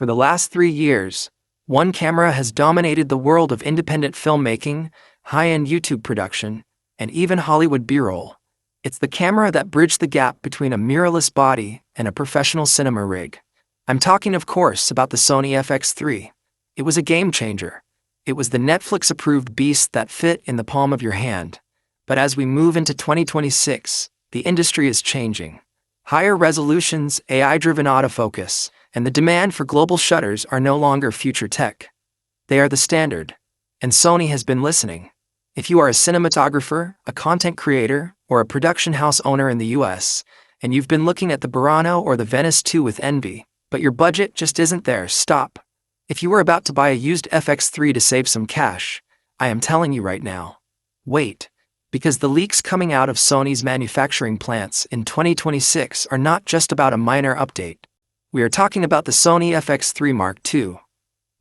For the last 3 years, one camera has dominated the world of independent filmmaking, high-end YouTube production, and even Hollywood B-roll. It's the camera that bridged the gap between a mirrorless body and a professional cinema rig. I'm talking, of course, about the Sony FX3. It was a game changer. It was the Netflix-approved beast that fit in the palm of your hand. But as we move into 2026, the industry is changing. Higher resolutions, AI-driven autofocus, and the demand for global shutters are no longer future tech. They are the standard. And Sony has been listening. If you are a cinematographer, a content creator, or a production house owner in the US, and you've been looking at the Burano or the Venice 2 with envy, but your budget just isn't there, stop. If you were about to buy a used FX3 to save some cash, I am telling you right now, wait. Because the leaks coming out of Sony's manufacturing plants in 2026 are not just about a minor update. We are talking about the Sony FX3 Mark II.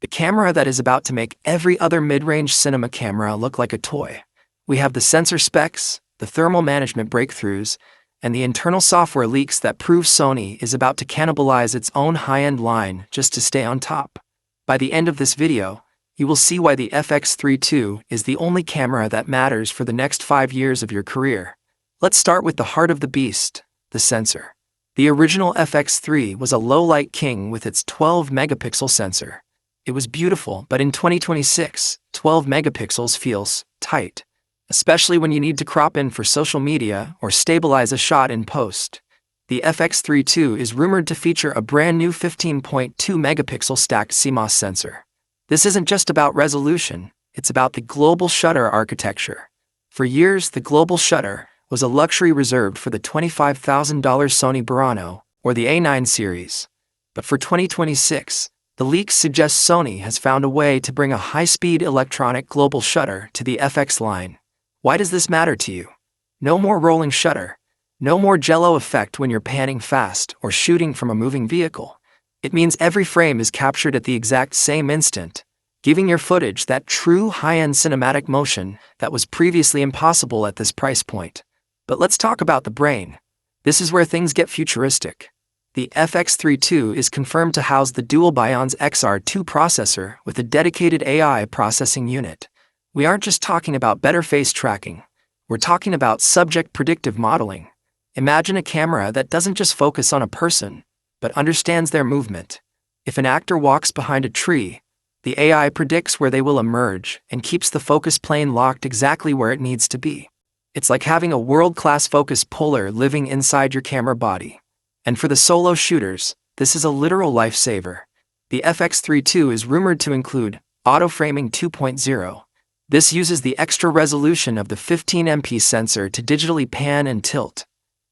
The camera that is about to make every other mid-range cinema camera look like a toy. We have the sensor specs, the thermal management breakthroughs, and the internal software leaks that prove Sony is about to cannibalize its own high-end line just to stay on top. By the end of this video, you will see why the FX3 II is the only camera that matters for the next 5 years of your career. Let's start with the heart of the beast, the sensor. The original FX3 was a low-light king with its 12-megapixel sensor. It was beautiful, but in 2026, 12 megapixels feels tight, especially when you need to crop in for social media or stabilize a shot in post. The FX3 II is rumored to feature a brand new 15.2 megapixel stacked CMOS sensor. This isn't just about resolution, it's about the global shutter architecture. For years, the global shutter was a luxury reserved for the $25,000 Sony Burano or the A9 series. But for 2026, the leaks suggest Sony has found a way to bring a high-speed electronic global shutter to the FX line. Why does this matter to you? No more rolling shutter. No more jello effect when you're panning fast or shooting from a moving vehicle. It means every frame is captured at the exact same instant, giving your footage that true high-end cinematic motion that was previously impossible at this price point. But let's talk about the brain. This is where things get futuristic. The FX3 II is confirmed to house the dual Bionz XR2 processor with a dedicated AI processing unit. We aren't just talking about better face tracking. We're talking about subject predictive modeling. Imagine a camera that doesn't just focus on a person, but understands their movement. If an actor walks behind a tree, the AI predicts where they will emerge and keeps the focus plane locked exactly where it needs to be. It's like having a world-class focus puller living inside your camera body. And for the solo shooters, this is a literal lifesaver. The FX3 II is rumored to include Autoframing 2.0. This uses the extra resolution of the 15MP sensor to digitally pan and tilt,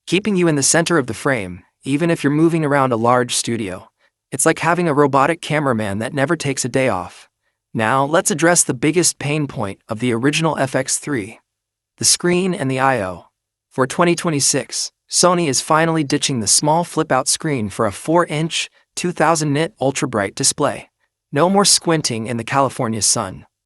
keeping you in the center of the frame, even if you're moving around a large studio. It's like having a robotic cameraman that never takes a day off. Now, let's address the biggest pain point of the original FX3. The screen and the I/O. For 2026, Sony is finally ditching the small flip-out screen for a 4-inch, 2000 nit ultra-bright display. No more squinting in the California sun.